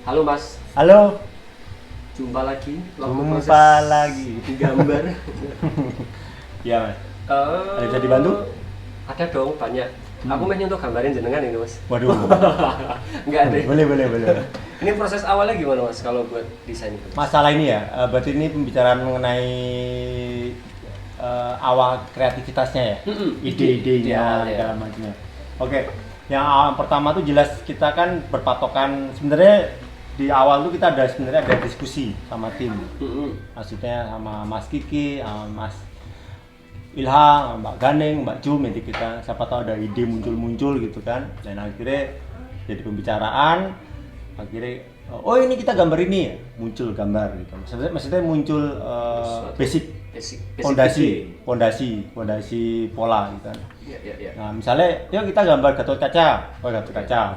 Halo Mas, Halo, jumpa lagi. Waktu jumpa proses lagi. gambar. Ya, Mas. Ada bisa dibantu? Ada dong, banyak. Aku mau untuk gambarin jenengan ini Mas. Waduh. Enggak deh. Boleh. Ini proses awalnya gimana Mas kalau buat desain itu? Masalah ini ya, berarti ini pembicaraan mengenai awal kreativitasnya ya, ide-idenya awal, ya. segala macamnya. Oke, yang awal pertama tuh jelas kita kan berpatokan sebenarnya di awal tuh kita sebenarnya ada diskusi sama tim, maksudnya sama Mas Kiki, sama Mas Ilham, Mbak Ganeng, Mbak Jum, jadi kita siapa tahu ada ide muncul gitu kan, dan akhirnya jadi pembicaraan, akhirnya oh ini kita gambar ini ya, muncul gambar gitu, maksudnya muncul basic pondasi pola gitu kan. Iya. Nah misalnya yuk kita gambar Gatot Kaca,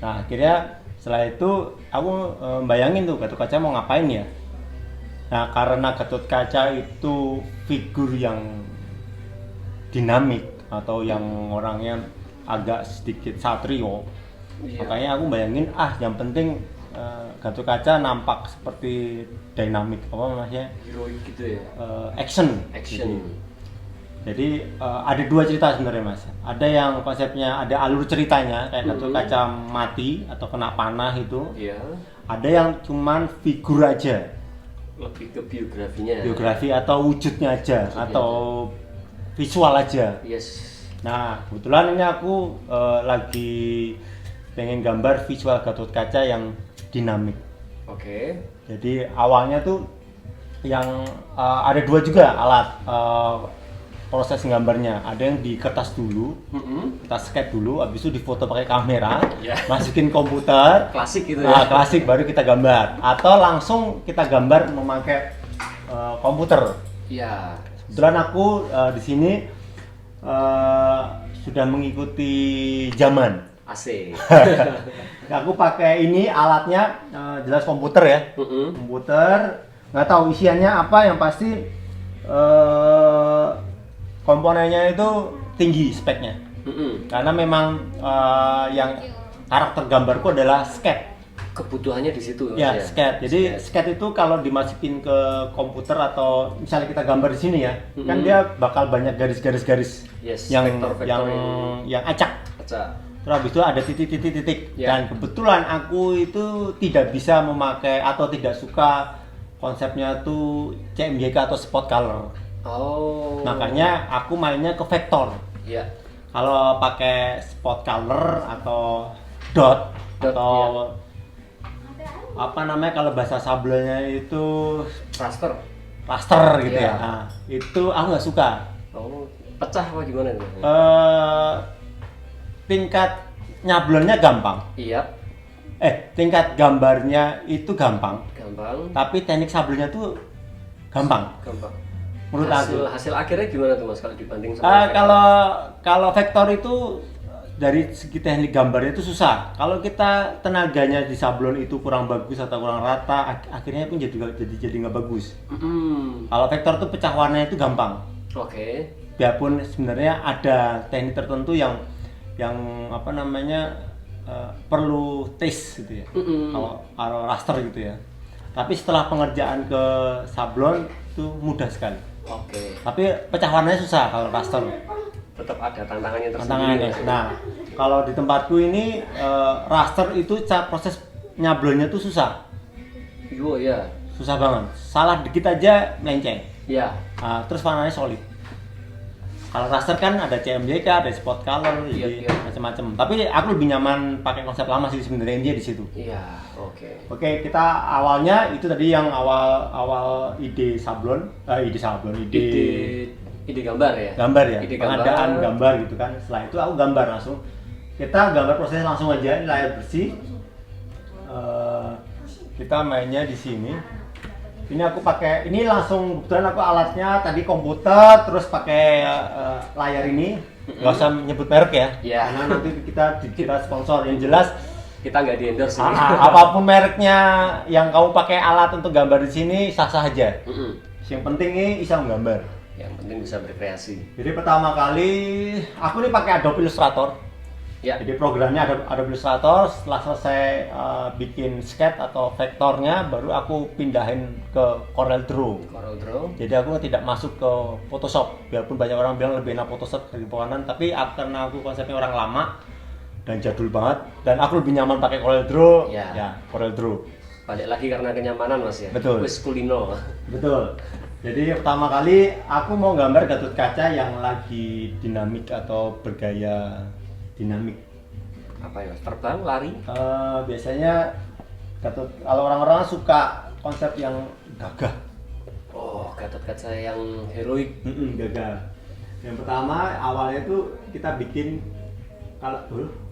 nah akhirnya setelah itu aku bayangin tuh Gatot Kaca mau ngapain ya. Nah karena Gatot Kaca itu figur yang dinamik atau yang orangnya agak sedikit satrio, makanya aku bayangin yang penting Gatot Kaca nampak seperti dynamic apa namanya, heroik gitu ya. Action. Jadi ada dua cerita sebenarnya Mas. Ada yang konsepnya ada alur ceritanya kayak Gatot Kaca mati atau kena panah itu. Iya. Ada yang cuman figur aja. Lebih ke biografinya. Biografi atau wujudnya aja atau visual aja. Yes. Nah kebetulan ini aku lagi pengen gambar visual Gatot Kaca yang dinamik. Oke. Jadi awalnya tuh yang ada dua juga alat proses gambarnya. Ada yang di kertas dulu, kita sketch dulu, habis itu difoto pakai kamera, masukin komputer, Klasik gitu ya. Nah, klasik baru kita gambar. Atau langsung kita gambar memakai komputer. Iya. Kebetulan aku di sini sudah mengikuti zaman. AC. Aku pakai ini alatnya jelas komputer ya. Komputer, nggak tahu isiannya apa, yang pasti komponennya itu tinggi speknya. Karena memang yang karakter gambarku adalah sketch. Kebutuhannya di situ Ya, sketch. Jadi sketch itu kalau dimasukin ke komputer atau misalnya kita gambar di sini ya, kan dia bakal banyak garis-garis yang vektor yang acak. Terus habis itu ada titik-titik. Dan kebetulan aku itu tidak bisa memakai atau tidak suka konsepnya tuh CMYK atau spot color. Oh. Makanya aku mainnya ke vektor. Iya. Kalau pakai spot color atau dot atau apa namanya kalau bahasa sablonnya itu raster gitu ya. Nah, itu aku nggak suka. Oh, pecah apa gimana itu? Tingkat nyablonnya gampang. Iya. Tingkat gambarnya itu gampang. Tapi teknik sablonnya tuh gampang. Menurut hasil akhirnya gimana tuh Mas kalau dibanding sama kalau vektor itu dari segi teknik gambarnya itu susah. Kalau kita tenaganya di sablon itu kurang bagus atau kurang rata, akhirnya pun jadi nggak bagus. Kalau vektor tuh pecah warnanya itu gampang. Oke. Biarpun sebenarnya ada teknik tertentu yang apa namanya perlu taste gitu ya. Kalau raster gitu ya. Tapi setelah pengerjaan ke sablon itu mudah sekali. Oke. Tapi pecah warnanya susah kalau raster. Tetap ada tantangannya tersendiri. Nah, kalau di tempatku ini raster itu proses nyablonnya tuh susah. Iya. Susah banget. Salah dikit aja melenceng. Iya. Terus warnanya solid. Kalau raster kan ada CMYK, ada spot color, macam-macam. Tapi aku lebih nyaman pakai konsep lama sih sebenarnya dia di situ. Iya, oke. Oke, kita awalnya itu tadi yang awal ide gambar ya. Pengadaan gambar gitu kan. Setelah itu aku gambar langsung. Kita gambar prosesnya langsung aja, ini layar bersih. Kita mainnya di sini. Ini aku pakai, ini langsung kebetulan aku alatnya tadi komputer, terus pakai layar ini, nggak usah nyebut merek ya, karena nanti kita sponsor. Yang jelas kita nggak di endorse ini. Apapun mereknya yang kamu pakai alat untuk gambar di sini sah-sah aja. Yang penting ini bisa menggambar. Yang penting bisa berkreasi. Jadi pertama kali aku ini pakai Adobe Illustrator. Ya. Jadi programnya ada Adobe Illustrator. Setelah selesai bikin sketch atau vektornya, baru aku pindahin ke CorelDRAW. Jadi aku tidak masuk ke Photoshop. Biarpun banyak orang bilang lebih enak Photoshop dari pewarnaan, tapi karena aku konsepnya orang lama dan jadul banget, dan aku lebih nyaman pakai CorelDRAW. Ya, CorelDRAW. Balik lagi karena kenyamanan Mas ya. Betul. Wis kulino. Betul. Jadi pertama kali aku mau gambar Gatot Kaca yang lagi dinamik atau bergaya dinamik. Apa ya? Terbang, lari? Biasanya kalau orang-orang suka konsep yang gagah. Oh, Gatot Kaca yang heroik. Gagah. Yang pertama awalnya itu kita bikin kalau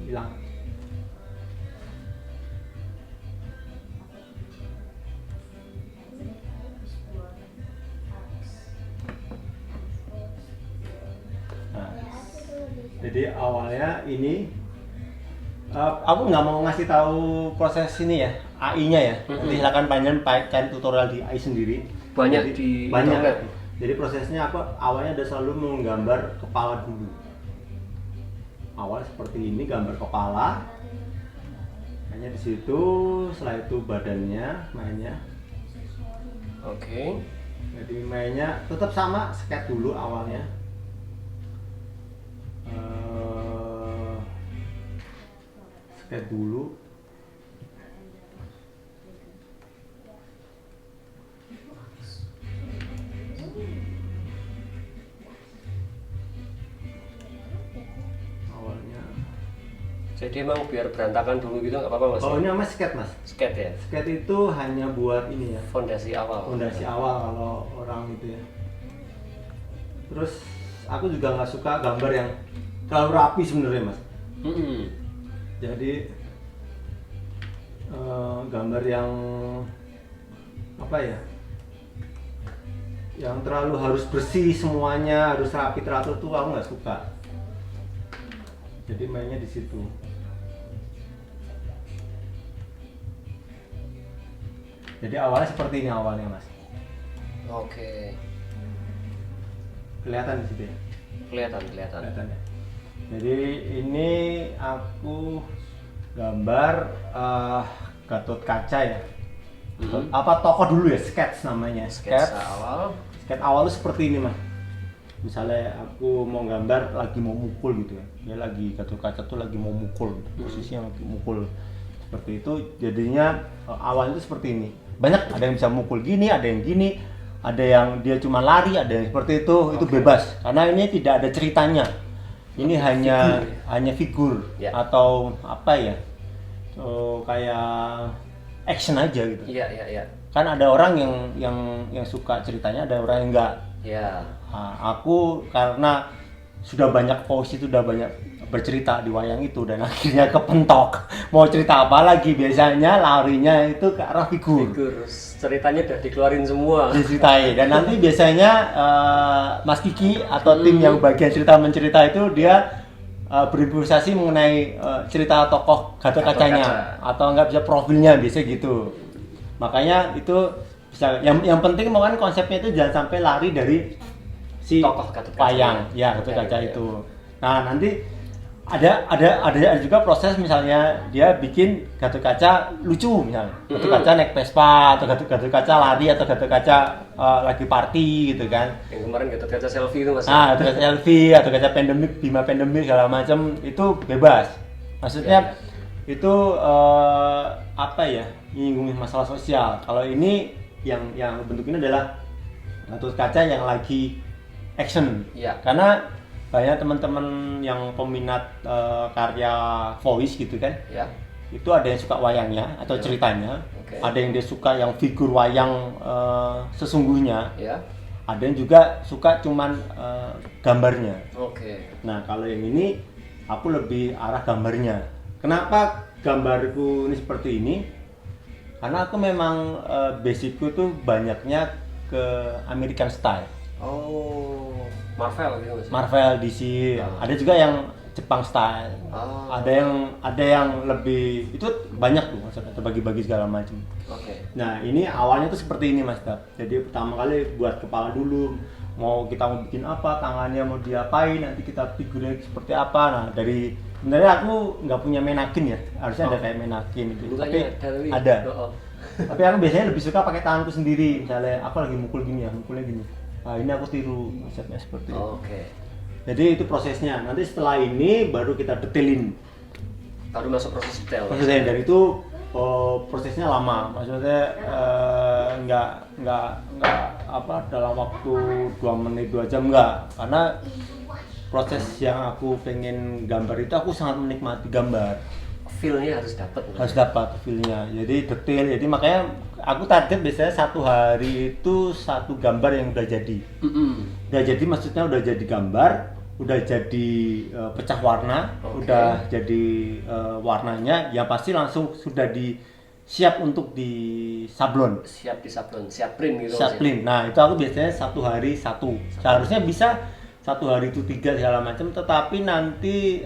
hilang. Jadi awalnya ini aku nggak mau ngasih tahu proses ini ya, AI-nya ya. Nanti silakan panjang cari tutorial di AI sendiri. Banyak di internet. Jadi prosesnya aku awalnya udah selalu menggambar kepala dulu. Awal seperti ini, gambar kepala. Hanya di situ, setelah itu badannya mainnya. Oke. Jadi mainnya tetap sama, sketch dulu awalnya. Sketch dulu. Awalnya. Jadi emang biar berantakan dulu gitu nggak apa-apa Mas? Oh, ini namanya sketch Mas. Sketch ya? Sketch itu hanya buat ini ya, Fondasi awal. fondasi awal kalau orang itu ya. Terus aku juga nggak suka gambar yang terlalu rapi sebenarnya Mas. Jadi gambar yang apa ya, yang terlalu harus bersih semuanya, harus rapi teratur tuh aku nggak suka. Jadi mainnya di situ. Jadi awalnya seperti ini awalnya Mas. Oke. Kelihatan di situ ya. Kelihatan. Kelihatan ya. Jadi ini aku gambar Gatot Kaca ya. Apa tokoh dulu ya, sketch namanya. Sketsa awal. Sketch awal itu seperti ini Mas. Misalnya aku mau gambar lagi mau mukul gitu ya. Dia lagi Gatot Kaca tuh lagi mau mukul, posisinya lagi mukul. Seperti itu jadinya awalnya itu seperti ini. Banyak, ada yang bisa mukul gini, ada yang gini, ada yang dia cuma lari, ada yang seperti itu bebas. Karena ini tidak ada ceritanya. Ini hanya figur ya. Atau apa ya? Kayak action aja gitu. Iya. Kan ada orang yang suka ceritanya, ada orang yang enggak. Iya. Nah, aku karena sudah banyak pause itu, udah banyak bercerita di wayang itu, dan akhirnya kepentok mau cerita apa lagi, biasanya larinya itu ke arah figur. Ceritanya udah dikeluarin semua, diceritain, dan nanti biasanya Mas Kiki atau tim yang bagian cerita mencerita itu dia berimprovisasi mengenai cerita tokoh Gatot Kacanya atau enggak bisa profilnya, biasa gitu. Makanya itu bisa, yang penting mau kan konsepnya itu jangan sampai lari dari si tokoh Gatot Kaca wayang ya, Gatot Kaca itu. Nah, nanti ada juga proses, misalnya dia bikin Gatot Kaca lucu, misalnya Gatot Kaca naik Vespa, atau Gatot Kaca lari, atau Gatot Kaca lagi party gitu kan. Yang kemarin Gatot Kaca selfie itu Mas. Gatot Kaca selfie, atau Kaca pandemik, Bima pandemik segala macam, itu bebas. Maksudnya itu apa ya, nyinggung masalah sosial. Kalau ini yang bentuknya adalah Gatot Kaca yang lagi action. Karena banyak teman-teman yang peminat karya voice gitu kan, itu ada yang suka wayangnya atau ceritanya, ada yang dia suka yang figur wayang sesungguhnya, ada yang juga suka cuman gambarnya. Nah, kalau yang ini aku lebih arah gambarnya. Kenapa gambarku ini seperti ini? Karena aku memang basicku tuh banyaknya ke American style. Marvel gitu Mas. Marvel, DC, ada juga yang Jepang style. Ada yang lebih, itu banyak tuh, maksudnya terbagi-bagi segala macam. Nah, ini awalnya tuh seperti ini Mas Dap. Jadi pertama kali buat kepala dulu, mau bikin apa, tangannya mau diapain, nanti kita figurnya seperti apa. Nah, dari Sebenarnya aku nggak punya menakin ya, harusnya ada kayak menakin gitu. Tapi ada. Tapi aku biasanya lebih suka pakai tanganku sendiri. Misalnya aku lagi mukul gini ya, mukulnya gini. Nah ini aku tiru konsepnya seperti itu. Oke. Jadi itu prosesnya. Nanti setelah ini baru kita detailin. Baru masuk proses detail. Prosesnya dari itu prosesnya lama. Maksudnya nggak apa dalam waktu 2 menit 2 jam nggak. Karena proses yang aku pengen gambar itu aku sangat menikmati gambar. Feel-nya harus dapat. Harus dapat feel-nya. Jadi detail. Jadi makanya aku target biasanya 1 hari itu 1 gambar yang udah jadi. Udah jadi maksudnya udah jadi gambar, udah jadi pecah warna, udah jadi warnanya, ya pasti langsung sudah siap untuk disablon. Siap disablon, siap print gitu. Siap print. Nah itu aku biasanya 1 hari 1. Seharusnya bisa 1 hari itu 3 segala macam, tetapi nanti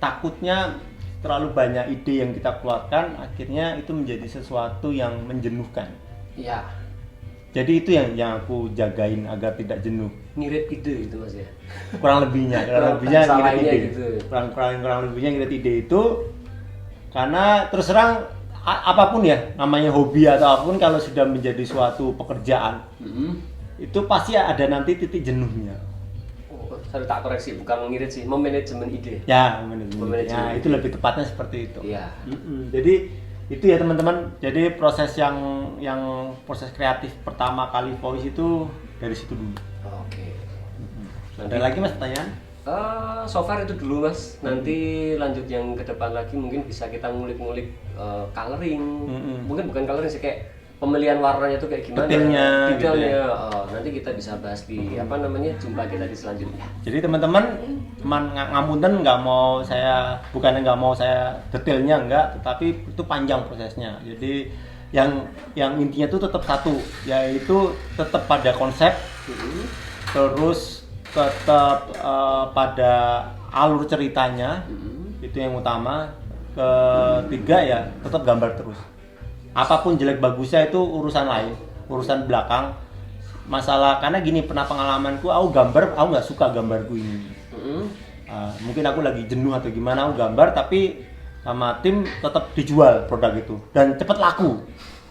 takutnya terlalu banyak ide yang kita keluarkan, akhirnya itu menjadi sesuatu yang menjenuhkan. Iya. Jadi itu yang aku jagain agar tidak jenuh. Ngirit ide gitu Mas ya. Kurang lebihnya ngirit ide. Gitu. Kurang lebihnya ngirit ide itu karena terus terang apapun ya, namanya hobi atau apapun kalau sudah menjadi suatu pekerjaan, itu pasti ada nanti titik jenuhnya. Saya tak koreksi, bukan ngirit sih, memanajemen ide. Ya, manajemen. Ya, itu lebih tepatnya seperti itu. Iya. Jadi itu ya teman-teman. Jadi proses yang proses kreatif pertama kali voice itu dari situ dulu. Oke. Ada lagi Mas pertanyaan? So far itu dulu Mas. Nanti lanjut yang ke depan lagi mungkin bisa kita ngulik-ngulik coloring. Mungkin bukan coloring sih, kayak pemilihan warnanya tuh kayak gimana, detailnya gitu ya. gitu Nanti kita bisa bahas di jumpa kita di selanjutnya. Jadi teman-teman ngapunten bukannya nggak mau saya detailnya enggak, tetapi itu panjang prosesnya. Jadi yang intinya tuh tetap satu, yaitu tetap pada konsep, terus tetap pada alur ceritanya, itu yang utama. Ketiga ya tetap gambar terus. Apapun jelek bagusnya itu urusan lain, urusan belakang. Masalah karena gini, pernah pengalamanku, aku nggak suka gambarku ini. Mungkin aku lagi jenuh atau gimana, aku gambar tapi sama tim tetap dijual produk itu dan cepat laku.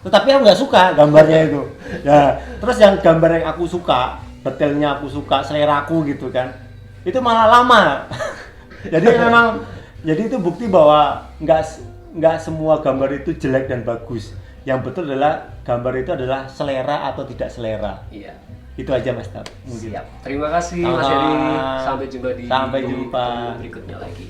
Tetapi aku nggak suka gambarnya itu. Ya, terus yang gambar yang aku suka, detailnya aku suka, selera aku gitu kan, itu malah lama. Jadi itu bukti bahwa nggak semua gambar itu jelek dan bagus. Yang betul adalah gambar itu adalah selera atau tidak selera. Iya. Itu aja Mas Tab. Siap. Terima kasih Mas Heri. Sampai jumpa di berikutnya lagi.